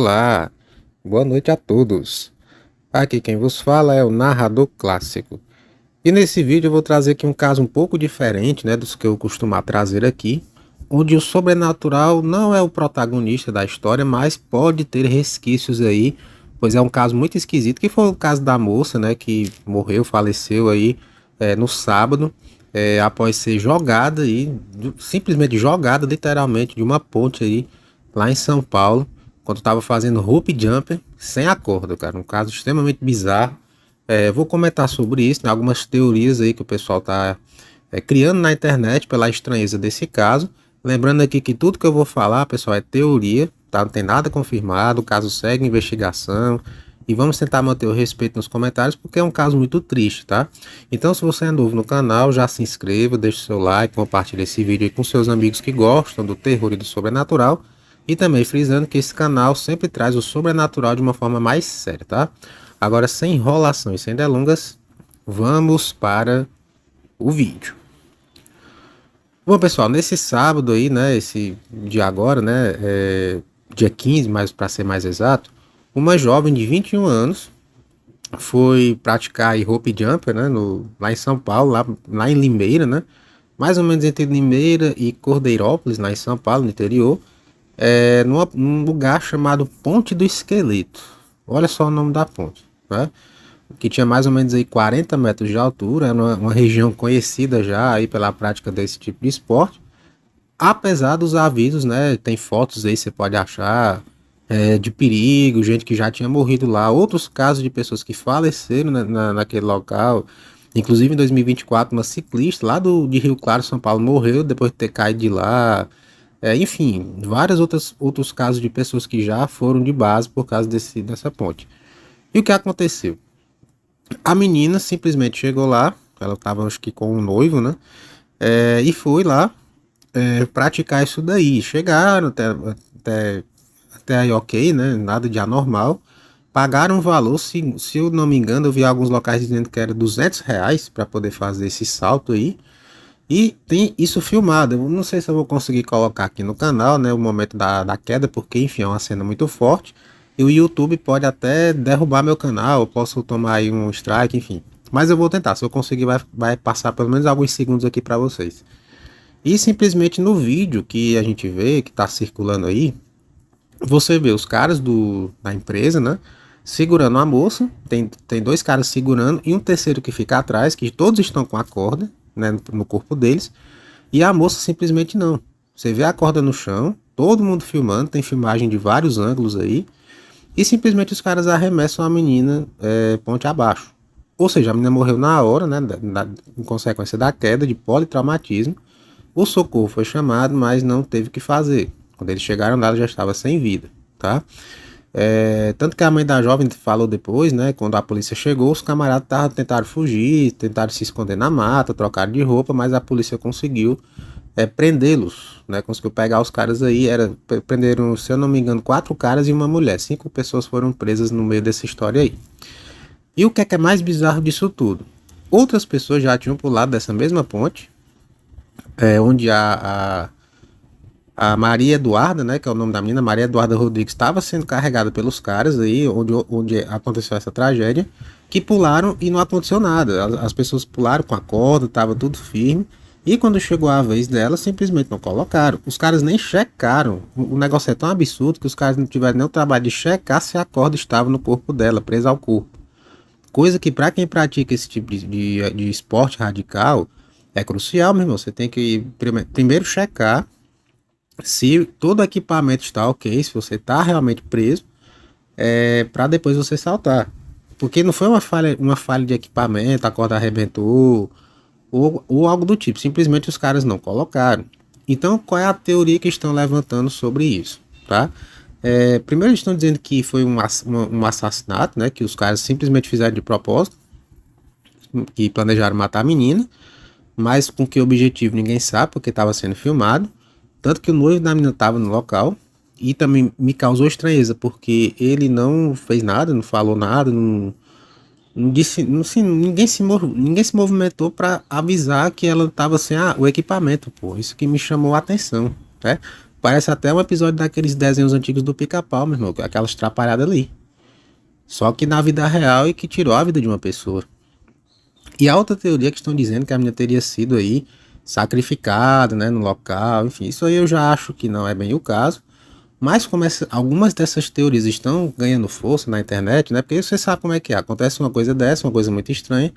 Olá, boa noite a todos. Aqui quem vos fala é o narrador clássico. E nesse vídeo eu vou trazer aqui um caso um pouco diferente, dos que eu costumo trazer aqui, onde o sobrenatural não é o protagonista da história, mas pode ter resquícios aí, pois é um caso muito esquisito, que foi o caso da moça, que morreu, faleceu aí no sábado, após ser jogada aí, simplesmente jogada literalmente de uma ponte aí lá em São Paulo, quando estava fazendo rope jumper sem a corda, cara. Um caso extremamente bizarro. Vou comentar sobre isso, algumas teorias aí que o pessoal está criando na internet pela estranheza desse caso. Lembrando aqui que tudo que eu vou falar, pessoal, é teoria, tá? Não tem nada confirmado, o caso segue investigação. E vamos tentar manter o respeito nos comentários, porque é um caso muito triste, tá? Então, se você é novo no canal, já se inscreva, deixe seu like, compartilhe esse vídeo aí com seus amigos que gostam do terror e do sobrenatural. E também frisando que esse canal sempre traz o sobrenatural de uma forma mais séria, tá? Agora, sem enrolação e sem delongas, vamos para o vídeo. Bom, pessoal, nesse sábado aí, esse dia agora, dia 15, mas para ser mais exato, uma jovem de 21 anos foi praticar aí rope jumper, lá em São Paulo, lá em Limeira, mais ou menos entre Limeira e Cordeirópolis, lá em São Paulo, no interior, num lugar chamado Ponte do Esqueleto. Olha só o nome da ponte, que tinha mais ou menos aí 40 metros de altura, era uma região conhecida já aí pela prática desse tipo de esporte. Apesar dos avisos, tem fotos aí, você pode achar, de perigo, gente que já tinha morrido lá, outros casos de pessoas que faleceram naquele local. Inclusive em 2024, uma ciclista lá de Rio Claro, São Paulo, morreu depois de ter caído de lá. Enfim, vários outros casos de pessoas que já foram de base por causa dessa ponte. E o que aconteceu? A menina simplesmente chegou lá, ela estava acho que com um noivo, e foi lá praticar isso daí. Chegaram até aí ok, nada de anormal. Pagaram um valor, se eu não me engano, eu vi alguns locais dizendo que era R$ 200 para poder fazer esse salto aí. E tem isso filmado. Eu não sei se eu vou conseguir colocar aqui no canal, o momento da queda, porque enfim, é uma cena muito forte. E o YouTube pode até derrubar meu canal, eu posso tomar aí um strike, enfim. Mas eu vou tentar, se eu conseguir vai passar pelo menos alguns segundos aqui para vocês. E simplesmente no vídeo que a gente vê, que está circulando aí, você vê os caras da empresa, segurando a moça, tem dois caras segurando e um terceiro que fica atrás, que todos estão com a corda, no corpo deles, e a moça simplesmente não. Você vê a corda no chão, todo mundo filmando, tem filmagem de vários ângulos aí, e simplesmente os caras arremessam a menina ponte abaixo. Ou seja, a menina morreu na hora, em consequência da queda de politraumatismo. O socorro foi chamado, mas não teve o que fazer. Quando eles chegaram lá, ela já estava sem vida, tá? Tanto que a mãe da jovem falou depois, quando a polícia chegou, os camaradas tentaram fugir, tentaram se esconder na mata, trocaram de roupa, mas a polícia conseguiu prendê-los, conseguiu pegar os caras aí, prenderam, se eu não me engano, 4 caras e uma mulher, 5 pessoas foram presas no meio dessa história aí. E o que é mais bizarro disso tudo? Outras pessoas já tinham pulado dessa mesma ponte, onde a Maria Eduarda, que é o nome da menina, Maria Eduarda Rodrigues, estava sendo carregada pelos caras aí, onde aconteceu essa tragédia, que pularam e não aconteceu nada. As pessoas pularam com a corda, estava tudo firme, e quando chegou a vez dela, simplesmente não colocaram. Os caras nem checaram. O negócio é tão absurdo que os caras não tiveram nem o trabalho de checar se a corda estava no corpo dela, presa ao corpo. Coisa que para quem pratica esse tipo de esporte radical é crucial, meu irmão. Você tem que primeiro checar se todo o equipamento está ok, se você está realmente preso, para depois você saltar. Porque não foi uma falha de equipamento, a corda arrebentou, ou algo do tipo. Simplesmente os caras não colocaram. Então, qual é a teoria que estão levantando sobre isso? Tá? Primeiro eles estão dizendo que foi um assassinato, que os caras simplesmente fizeram de propósito, que planejaram matar a menina, mas com que objetivo ninguém sabe, porque estava sendo filmado. Tanto que o noivo da menina estava no local. E também me causou estranheza, porque ele não fez nada, não falou nada, não disse, ninguém se movimentou para avisar que ela estava sem o equipamento, pô. Isso que me chamou a atenção, Parece até um episódio daqueles desenhos antigos do Pica-Pau, meu irmão, aquelas trapalhadas ali. Só que na vida real e que tirou a vida de uma pessoa. E a outra teoria que estão dizendo que a menina teria sido aí sacrificada, né, no local, enfim, isso aí eu já acho que não é bem o caso. Mas como algumas dessas teorias estão ganhando força na internet, né, porque você sabe como é que é, acontece uma coisa dessa, uma coisa muito estranha,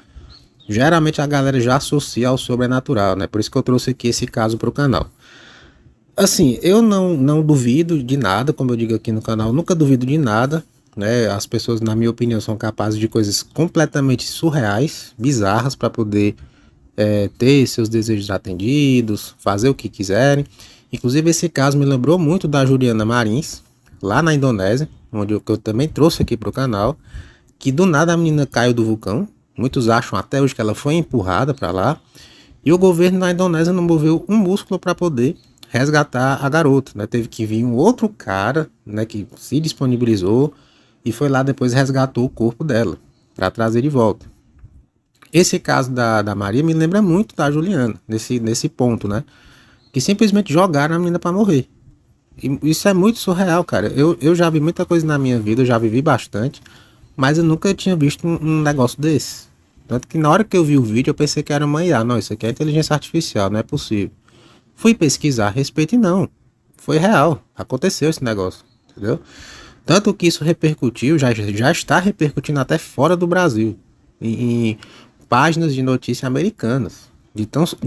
geralmente a galera já associa ao sobrenatural, né, por isso que eu trouxe aqui esse caso para o canal. Assim, eu não duvido de nada, como eu digo aqui no canal, nunca duvido de nada, né? As pessoas, na minha opinião, são capazes de coisas completamente surreais, bizarras, para poder ter seus desejos atendidos, fazer o que quiserem. Inclusive, esse caso me lembrou muito da Juliana Marins, lá na Indonésia, onde eu também trouxe aqui para o canal, que do nada a menina caiu do vulcão. Muitos acham até hoje que ela foi empurrada para lá. E o governo da Indonésia não moveu um músculo para poder resgatar a garota, né? Teve que vir um outro cara, né, que se disponibilizou e foi lá depois resgatou o corpo dela para trazer de volta. Esse caso da Maria me lembra muito da Juliana, nesse ponto, né? Que simplesmente jogaram a menina para morrer. E isso é muito surreal, cara. Eu já vi muita coisa na minha vida, eu já vivi bastante, mas eu nunca tinha visto um negócio desse. Tanto que na hora que eu vi o vídeo eu pensei que era uma IA. Não, isso aqui é inteligência artificial, não é possível. Fui pesquisar a respeito e não. Foi real. Aconteceu esse negócio. Entendeu? Tanto que isso repercutiu, já está repercutindo até fora do Brasil. Em páginas de notícias americanas. De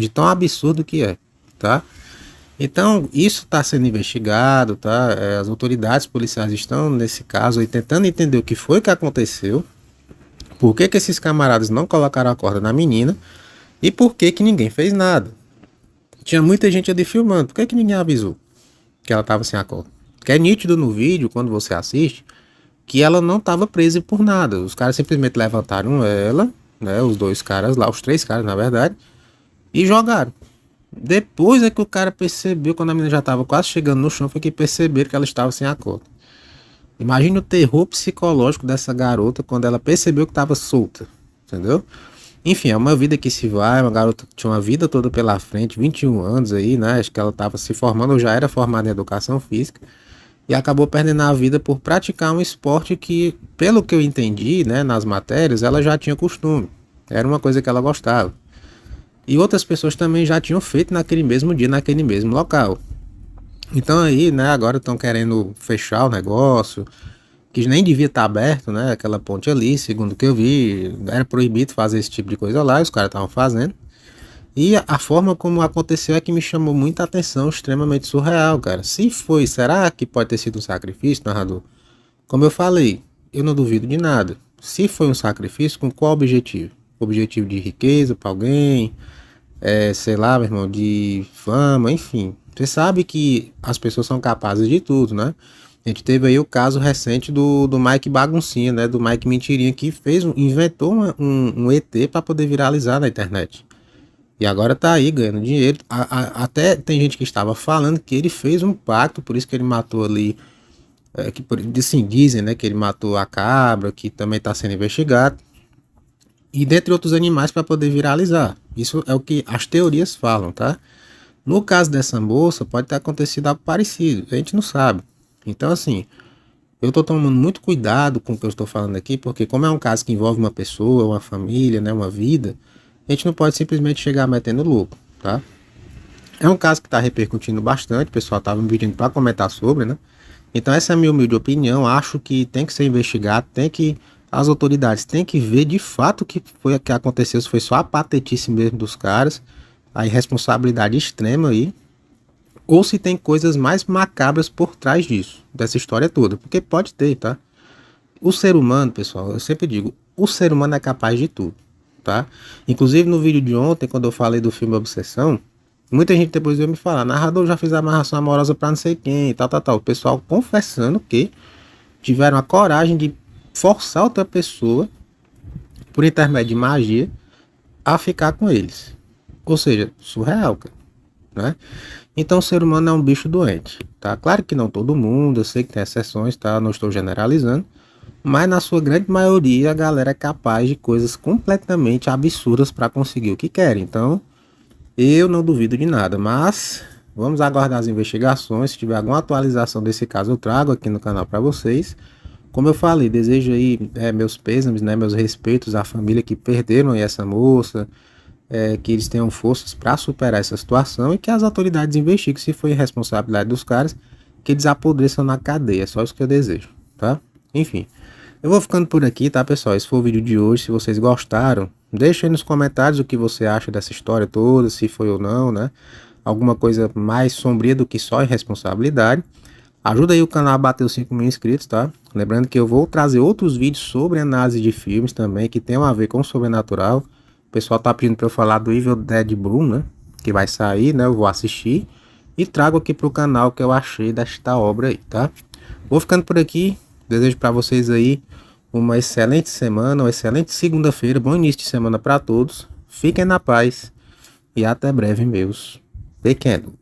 tão absurdo que é. Tá? Então, isso está sendo investigado, tá? As autoridades policiais estão, nesse caso, aí, tentando entender o que foi que aconteceu. Por que esses camaradas não colocaram a corda na menina. E por que ninguém fez nada. Tinha muita gente ali filmando. Por que ninguém avisou que ela estava sem a corda? Que é nítido no vídeo, quando você assiste, que ela não estava presa por nada. Os caras simplesmente levantaram ela, né? Os dois caras lá, os três caras, na verdade, e jogaram. Depois é que o cara percebeu, quando a menina já estava quase chegando no chão, foi que perceberam que ela estava sem a corda. Imagina o terror psicológico dessa garota quando ela percebeu que estava solta. Entendeu? Enfim, é uma vida que se vai, uma garota que tinha uma vida toda pela frente, 21 anos aí, né? Acho que ela estava se formando, ou já era formada em educação física, e acabou perdendo a vida por praticar um esporte que, pelo que eu entendi, né, nas matérias, ela já tinha costume. Era uma coisa que ela gostava. E outras pessoas também já tinham feito naquele mesmo dia, naquele mesmo local. Então aí, né, agora estão querendo fechar o negócio, que nem devia estar aberto, né? Aquela ponte ali, segundo o que eu vi, era proibido fazer esse tipo de coisa lá, os caras estavam fazendo. E a forma como aconteceu é que me chamou muita atenção, extremamente surreal, cara. Se foi, será que pode ter sido um sacrifício, narrador? Como eu falei, eu não duvido de nada. Se foi um sacrifício, com qual objetivo? Objetivo de riqueza para alguém, sei lá, meu irmão, de fama, enfim. Você sabe que as pessoas são capazes de tudo, né? A gente teve aí o caso recente do Mike Baguncinha, né? Do Mike Mentirinha, que inventou um ET para poder viralizar na internet. E agora tá aí ganhando dinheiro. Até tem gente que estava falando que ele fez um pacto, por isso que ele matou ali. Assim, dizem, né? Que ele matou a cabra, que também está sendo investigado. E dentre outros animais para poder viralizar. Isso é o que as teorias falam, tá? No caso dessa moça, pode ter acontecido algo parecido. A gente não sabe. Então, assim, eu tô tomando muito cuidado com o que eu estou falando aqui, porque como é um caso que envolve uma pessoa, uma família, né, uma vida, a gente não pode simplesmente chegar metendo louco, tá? É um caso que está repercutindo bastante, o pessoal estava me pedindo para comentar sobre, né? Então essa é a minha humilde opinião, acho que tem que ser investigado, as autoridades têm que ver de fato o que foi que aconteceu, se foi só a patetice mesmo dos caras, a irresponsabilidade extrema aí, ou se tem coisas mais macabras por trás disso, dessa história toda, porque pode ter, tá? O ser humano, pessoal, eu sempre digo, o ser humano é capaz de tudo, tá? Inclusive no vídeo de ontem, quando eu falei do filme Obsessão, muita gente depois veio me falar, narrador, já fez amarração amorosa pra não sei quem, tal. O pessoal confessando que tiveram a coragem de forçar outra pessoa, por intermédio de magia, a ficar com eles. Ou seja, surreal, cara, né? Então o ser humano é um bicho doente, tá? Claro que não todo mundo, eu sei que tem exceções, tá? Não estou generalizando, mas na sua grande maioria a galera é capaz de coisas completamente absurdas para conseguir o que quer. Então, eu não duvido de nada, mas Vamos aguardar as investigações. Se tiver alguma atualização desse caso, eu trago aqui no canal para vocês. Como eu falei, desejo aí meus pêsames, né, meus respeitos à família que perderam aí essa moça, que eles tenham forças para superar essa situação e que as autoridades investiguem se foi responsabilidade dos caras, que eles apodreçam na cadeia. É só isso que eu desejo, tá? Enfim, eu vou ficando por aqui, tá, pessoal? Esse foi o vídeo de hoje. Se vocês gostaram, deixa aí nos comentários o que você acha dessa história toda, se foi ou não, né? Alguma coisa mais sombria do que só irresponsabilidade. Ajuda aí o canal a bater os 5.000 inscritos, tá? Lembrando que eu vou trazer outros vídeos sobre análise de filmes também, que tenham a ver com o sobrenatural. O pessoal tá pedindo para eu falar do Evil Dead Bloom, né? Que vai sair, né? Eu vou assistir. E trago aqui pro canal o que eu achei desta obra aí, tá? Vou ficando por aqui. Desejo para vocês aí uma excelente semana, uma excelente segunda-feira. Bom início de semana para todos. Fiquem na paz. E até breve, meus pequenos.